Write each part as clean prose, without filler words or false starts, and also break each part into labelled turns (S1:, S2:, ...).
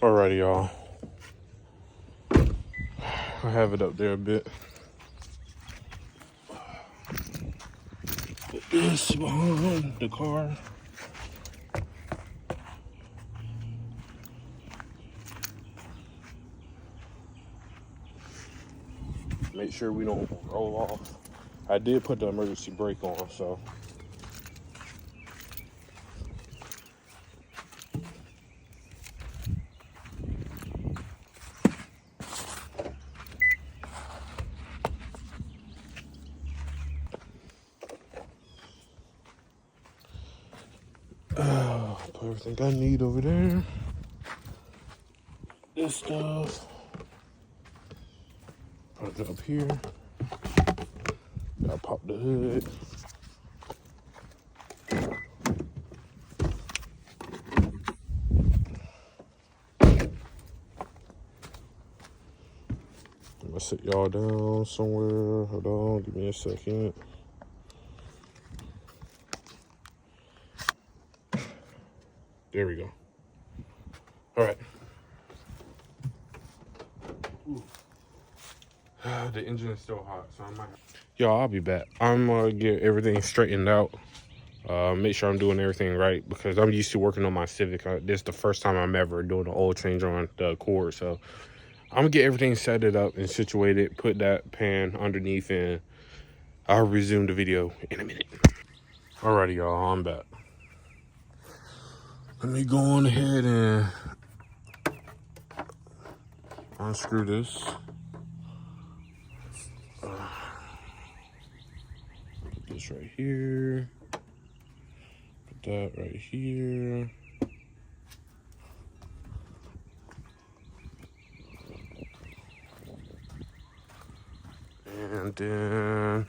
S1: Alrighty, y'all. I have it up there a bit. Put this behind the car. Make sure we don't roll off. I did put the emergency brake on, so. Put everything I need over there. This stuff. Put it up here. Gotta pop the hood. I'm gonna sit y'all down somewhere. Hold on, give me a second. There we go. All right. The engine is still hot, so I might. Y'all, I'll be back. I'm gonna get everything straightened out. Make sure I'm doing everything right because I'm used to working on my Civic. This is the first time I'm ever doing an oil change on the Accord, so I'm gonna get everything set it up and situated. Put that pan underneath, and I'll resume the video in a minute. Alrighty, y'all, I'm back. Let me go on ahead and unscrew this. Put this right here. Put that right here. And then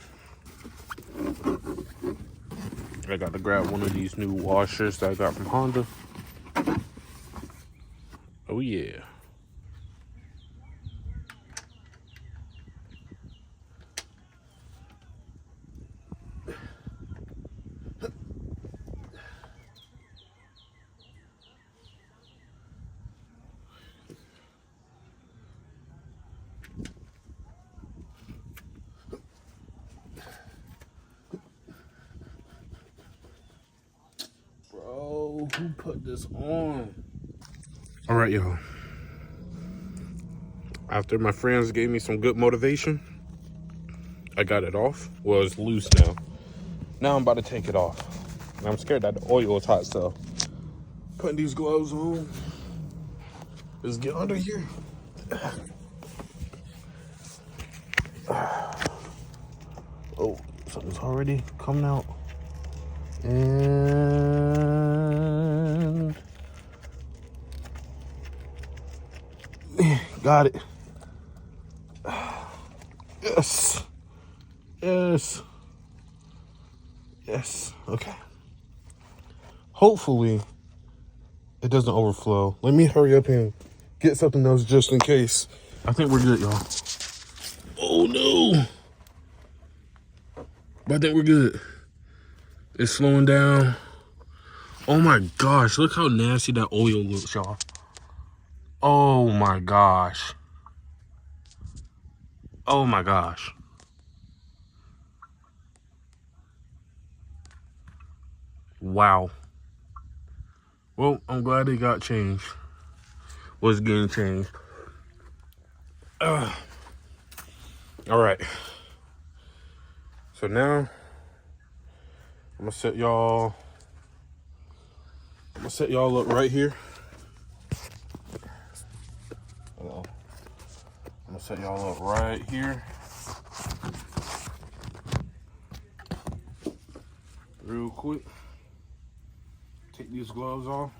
S1: I got to grab one of these new washers that I got from Honda. Oh yeah. Bro, who put this on? All right, y'all. After my friends gave me some good motivation, I got it off. Well, it's loose now. Now I'm about to take it off. And I'm scared that the oil is hot, so putting these gloves on. Let's get under here. Oh, something's already coming out. And got it. Yes. Yes. Yes. Okay. Hopefully it doesn't overflow. Let me hurry up and get something else just in case. I think we're good, y'all. Oh no. But I think we're good. It's slowing down. Oh my gosh, look how nasty that oil looks, y'all. Oh my gosh. Oh my gosh. Wow. Well, I'm glad it got changed. Was getting changed. All right. So now I'm gonna set y'all up right here. I'm gonna set y'all up right here. Real quick. Take these gloves off.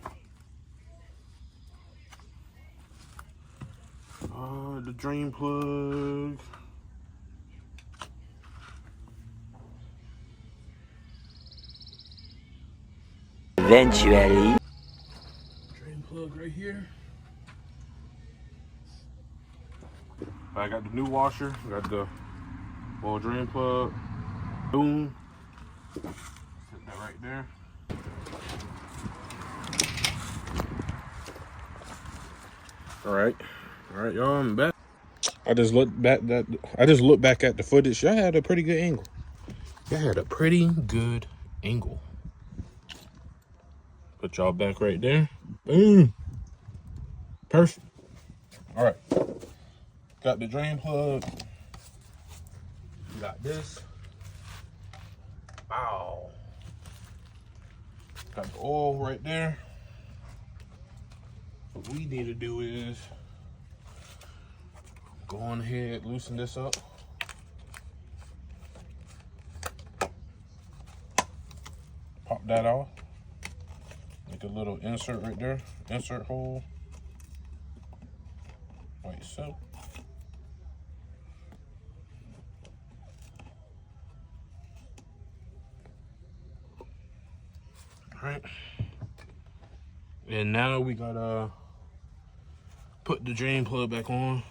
S1: The drain plug.
S2: Eventually.
S1: Drain plug right here. I got the new washer. Got the oil drain plug. Boom. Set that right there. All right, y'all. I'm back. I just looked back at the footage. Y'all had a pretty good angle. Put y'all back right there. Boom. Perfect. All right. Got the drain plug. Got this. Wow. Got the oil right there. What we need to do is go on ahead, loosen this up. Pop that off. Make a little insert right there. Insert hole. Like so. Alright. And now we gotta put the drain plug back on.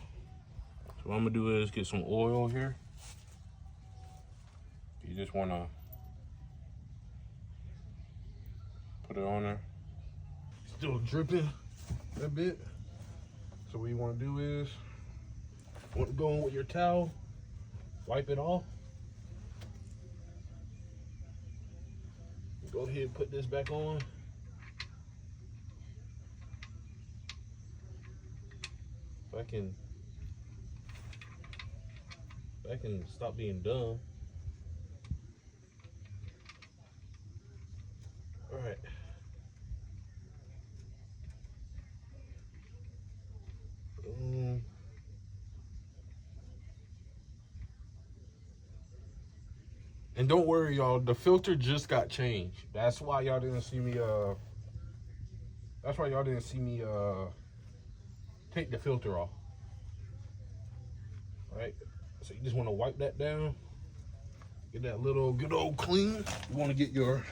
S1: So what I'm gonna do is get some oil here. You just wanna put it on there. Still dripping a bit. So what you wanna do is, you wanna go in with your towel, wipe it off. Go ahead and put this back on. If I can stop being dumb. All right. And don't worry, y'all, the filter just got changed. That's why y'all didn't see me take the filter off. All right? So you just want to wipe that down. Get that little good old clean. You want to get your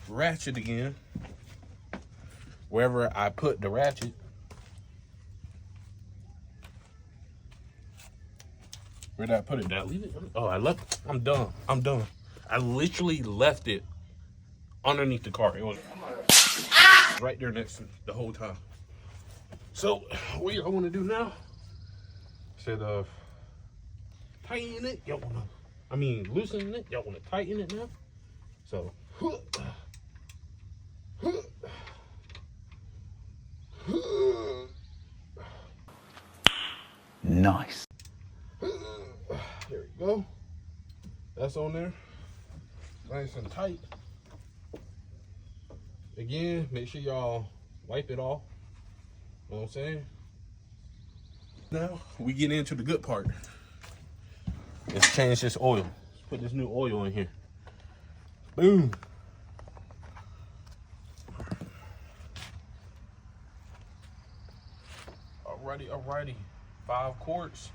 S1: ratchet again. Wherever I put the ratchet. Where did I put it? Did I leave it? Oh, I left it. I'm done. I literally left it underneath the car. It was right there next to me the whole time. So, what y'all want to do now? Instead of tightening it, y'all want to, loosening it, y'all want to tighten it now. So,
S2: nice.
S1: There we go. That's on there. Nice and tight. Again, make sure y'all wipe it off. You know what I'm saying? Now, we get into the good part. Let's change this oil. Let's put this new oil in here. Boom. Alrighty. 5 quarts.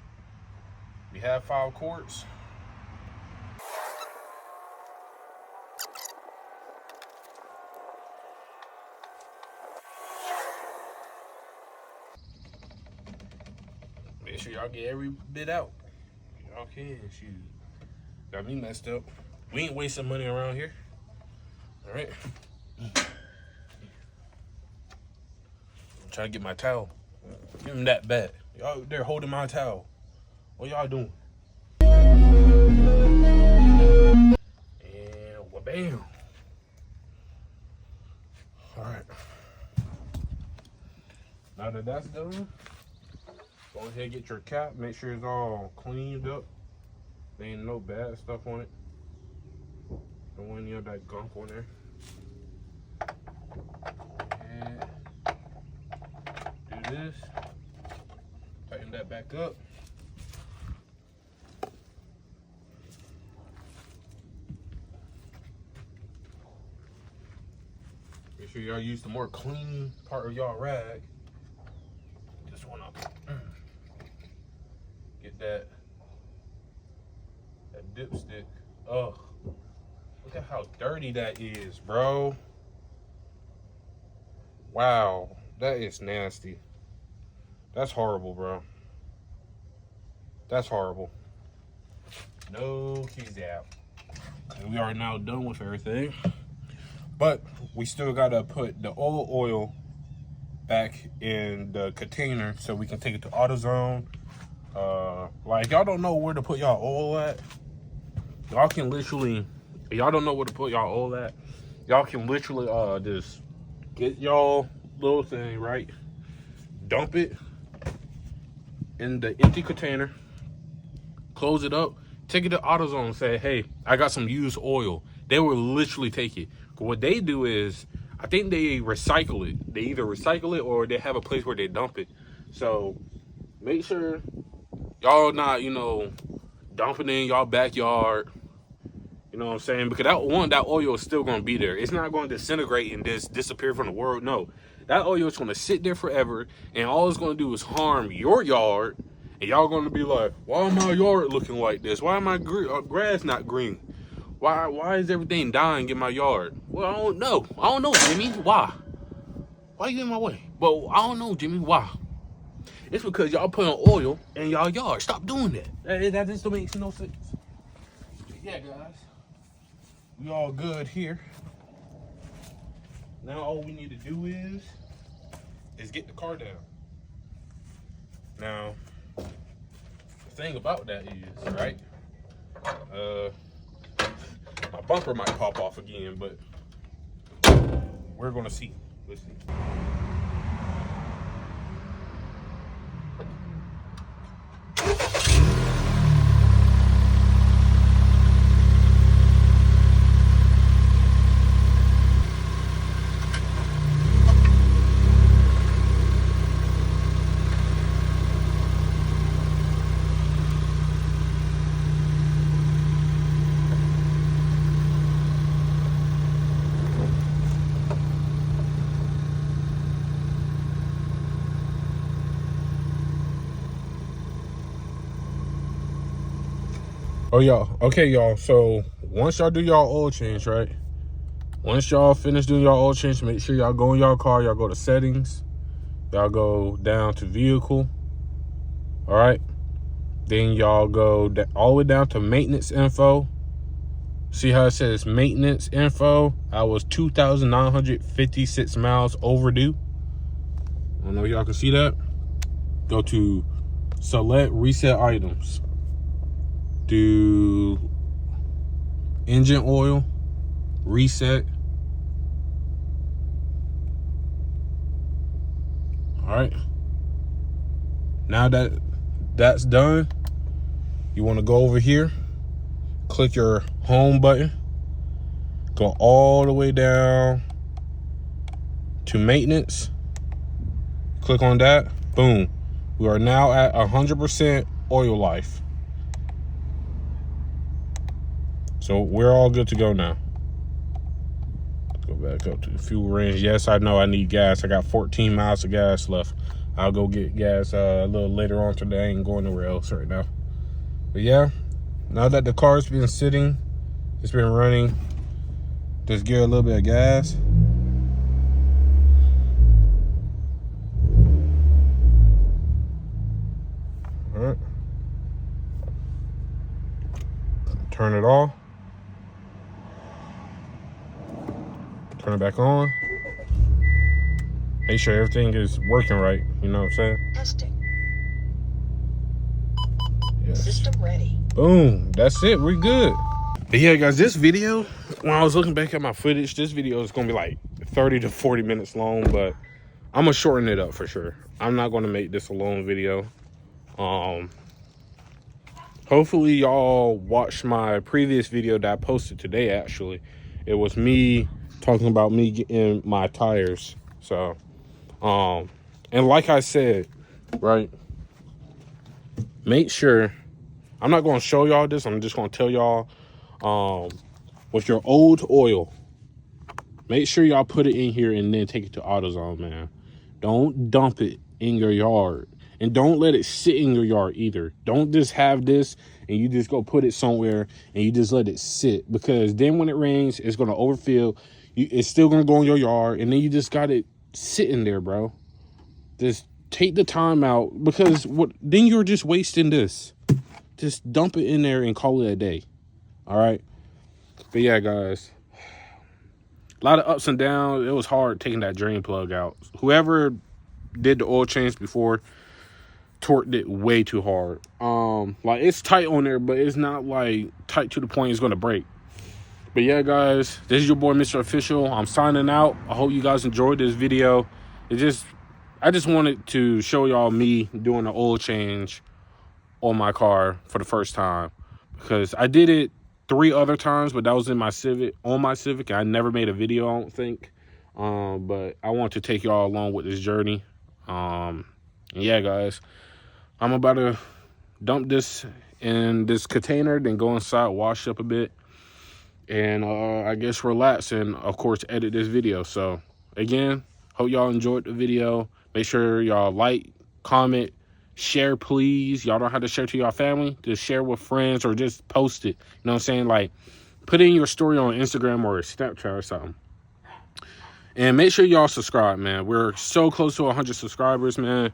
S1: We have 5 quarts. Make sure y'all get every bit out. Y'all can, shoot. Got me messed up. We ain't wasting money around here. All right. I'm trying to get my towel. Give him that bat. Y'all, they're holding my towel. What y'all doing? And wha-bam. All right. Now that that's done, go ahead and get your cap. Make sure it's all cleaned up. There ain't no bad stuff on it. Don't want any of that gunk on there. And do this. Tighten that back up. Make sure y'all use the more clean part of y'all rag. Just wanna get that dipstick. Ugh. Look at how dirty that is, bro. Wow, that is nasty. That's horrible, bro. That's horrible. No keys out. And we are now done with everything. But we still gotta put the oil back in the container so we can take it to AutoZone. Like, y'all don't know where to put y'all oil at. Y'all can literally, y'all don't know where to put y'all oil at. Y'all can literally just get y'all little thing, right? Dump it in the empty container, close it up, take it to AutoZone and say, hey, I got some used oil. They will literally take it. What they do is, I think they recycle it. They either recycle it or they have a place where they dump it. So make sure y'all not, you know, dumping it in y'all backyard. You know what I'm saying? Because that oil is still gonna be there. It's not going to disintegrate and just disappear from the world. No, that oil is gonna sit there forever, and all it's gonna do is harm your yard. And y'all gonna be like, why is my yard looking like this? Why am my grass not green? Why is everything dying in my yard? Well, I don't know. I don't know, Jimmy. Why? Why you in my way? But I don't know, Jimmy. Why? It's because y'all putting oil in y'all yard. Stop doing that. That just don't make no sense. Yeah, guys. We all good here. Now all we need to do is get the car down. Now, the thing about that is, right? My bumper might pop off again, but we're gonna see. Let's see. Oh, y'all. Okay, y'all. So once y'all do y'all oil change, right? Once y'all finish doing y'all oil change, make sure y'all go in y'all car. Y'all go to settings. Y'all go down to vehicle. All right. Then y'all go all the way down to maintenance info. See how it says maintenance info? I was 2,956 miles overdue. I don't know if y'all can see that. Go to select reset items. Do engine oil, reset. All right. Now that that's done, you want to go over here, click your home button, go all the way down to maintenance, click on that, boom. We are now at 100% oil life. So we're all good to go now. Let's go back up to the fuel range. Yes, I know I need gas. I got 14 miles of gas left. I'll go get gas a little later on today. I ain't going nowhere else right now. But yeah, now that the car's been sitting, it's been running, just give it a little bit of gas. All right. Turn it off. Turn it back on. Make sure everything is working right. You know what I'm saying?
S2: Testing.
S1: Yes.
S2: System ready.
S1: Boom. That's it. We're good. But yeah, guys, this video, when I was looking back at my footage, this video is going to be like 30 to 40 minutes long, but I'm going to shorten it up for sure. I'm not going to make this a long video. Hopefully y'all watched my previous video that I posted today, actually. It was me talking about me getting my tires. So, and like I said, right, make sure, I'm not going to show y'all this. I'm just going to tell y'all, with your old oil, make sure y'all put it in here and then take it to AutoZone, man. Don't dump it in your yard. And don't let it sit in your yard either. Don't just have this and you just go put it somewhere and you just let it sit. Because then when it rains, it's going to overfill. It's still going to go in your yard. And then you just got it sitting there, bro. Just take the time out. Because then you're just wasting this. Just dump it in there and call it a day. All right? But yeah, guys. A lot of ups and downs. It was hard taking that drain plug out. Whoever did the oil change before, torqued it way too hard. Like it's tight on there, but it's not like tight to the point it's gonna break. But yeah, guys, this is your boy Mr. Official. I'm signing out. I hope you guys enjoyed this video. I just wanted to show y'all me doing an oil change on my car for the first time, because I did it 3 other times, but that was in my Civic, on my Civic. I never made a video, I don't think. But I want to take y'all along with this journey. Yeah, guys, I'm about to dump this in this container, then go inside, wash up a bit, and I guess relax, and of course edit this video. So again, hope y'all enjoyed the video. Make sure y'all like, comment, share, please. Y'all don't have to share to your family, just share with friends or just post it. You know what I'm saying? Like, put in your story on Instagram or Snapchat or something. And make sure y'all subscribe, man. We're so close to 100 subscribers, man.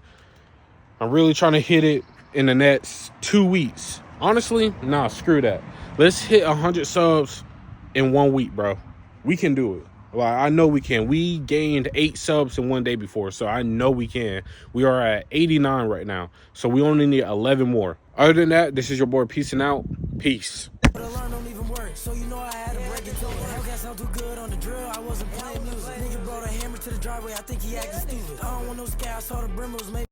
S1: I'm really trying to hit it in the next 2 weeks. Honestly, nah, screw that. Let's hit 100 subs in 1 week, bro. We can do it. Like, I know we can. We gained 8 subs in 1 day before, so I know we can. We are at 89 right now, so we only need 11 more. Other than that, this is your boy peacing out. Peace.
S2: So you know I had to break it to him. Hellcat sound too good on the drill. I wasn't playing music. Nigga brought a hammer to the driveway. I think he acting stupid. I don't want no scouts. Saw the brimmers. Maybe